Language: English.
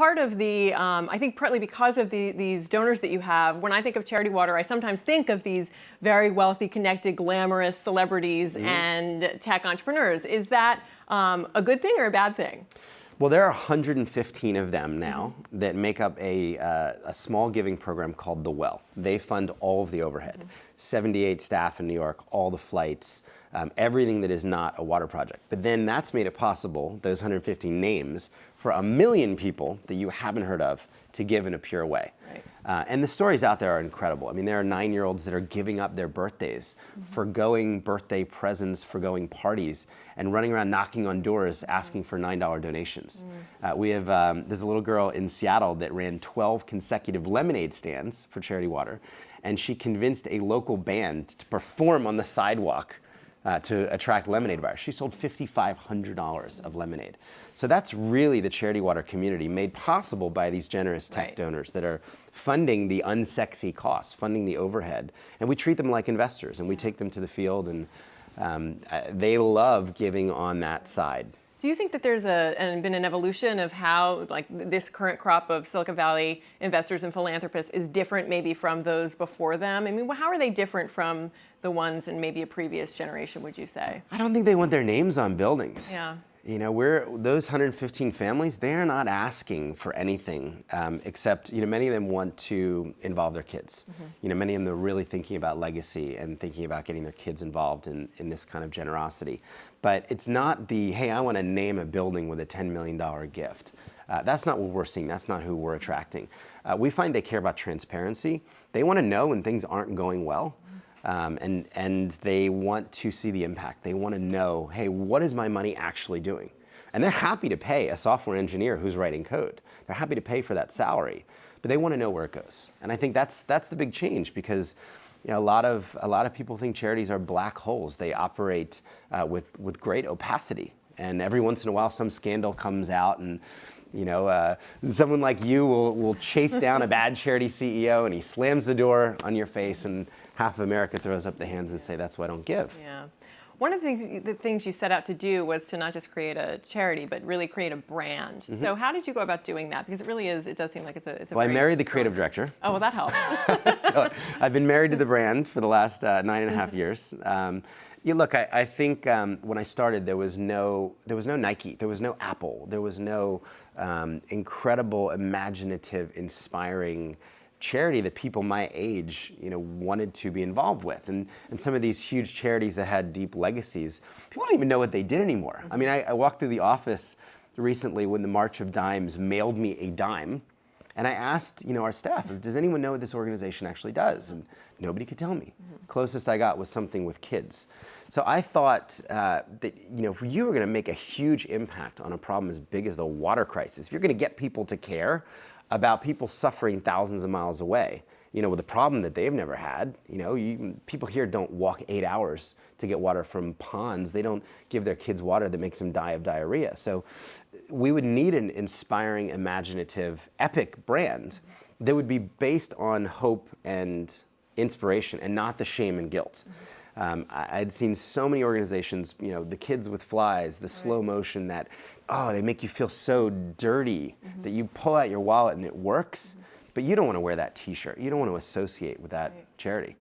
part of the, I think partly because of these donors that you have, when I think of Charity Water, I sometimes think of these very wealthy, connected, glamorous celebrities and tech entrepreneurs. Is that a good thing or a bad thing? Well, there are 115 of them now that make up a small giving program called The Well. They fund all of the overhead, 78 staff in New York, all the flights, everything that is not a water project. But then that's made it possible, those 115 names, for 1 million people that you haven't heard of to give in a pure way. Right. And the stories out there are incredible. I mean, there are 9-year-olds that are giving up their birthdays, forgoing birthday presents, forgoing parties, and running around knocking on doors asking for $9 donations. We have, there's a little girl in Seattle that ran 12 consecutive lemonade stands for Charity Water, and she convinced a local band to perform on the sidewalk to attract lemonade buyers. She sold $5,500 of lemonade. So that's really the Charity Water community, made possible by these generous tech donors that are funding the unsexy costs, funding the overhead. And we treat them like investors, and we take them to the field, and they love giving on that side. Do you think that there's been an evolution of how, like, this current crop of Silicon Valley investors and philanthropists is different maybe from those before them? I mean, how are they different from the ones in maybe a previous generation, would you say? I don't think they want their names on buildings. Yeah. You know, those 115 families, they're not asking for anything except, you know, many of them want to involve their kids. You know, many of them are really thinking about legacy and thinking about getting their kids involved in this kind of generosity. But it's not the, hey, I want to name a building with a $10 million gift. That's not what we're seeing. That's not who we're attracting. We find they care about transparency. They want to know when things aren't going well. And they want to see the impact. They want to know, hey, what is my money actually doing? And they're happy to pay a software engineer who's writing code. They're happy to pay for that salary, but they want to know where it goes. And I think that's the big change, because you know, a lot of people think charities are black holes. They operate with great opacity. And every once in a while, some scandal comes out, and you know, someone like you will chase down a bad charity CEO, and he slams the door on your face, and half of America throws up the hands and say, "That's why I don't give." Yeah. One of the things you set out to do was to not just create a charity, but really create a brand. So how did you go about doing that? Because it does seem like it's a Well, I married the creative director. Oh, well, that helps. So I've been married to the brand for the last 9.5 years. Yeah, look, I think when I started, there was no Nike, there was no Apple, there was no incredible, imaginative, inspiring charity that people my age, you know, wanted to be involved with. And some of these huge charities that had deep legacies, people don't even know what they did anymore. I mean, I walked through the office recently when the March of Dimes mailed me a dime, and I asked, you know, our staff, does anyone know what this organization actually does? And nobody could tell me. Closest I got was something with kids. So I thought that, you know, if you were going to make a huge impact on a problem as big as the water crisis, if you're going to get people to care about people suffering thousands of miles away, you know, with a problem that they've never had. You know, people here don't walk 8 hours to get water from ponds. They don't give their kids water that makes them die of diarrhea. So we would need an inspiring, imaginative, epic brand that would be based on hope and inspiration and not the shame and guilt. I'd seen so many organizations, you know, the kids with flies, the slow motion that, oh, they make you feel so dirty that you pull out your wallet and it works, but you don't want to wear that t-shirt. You don't want to associate with that charity.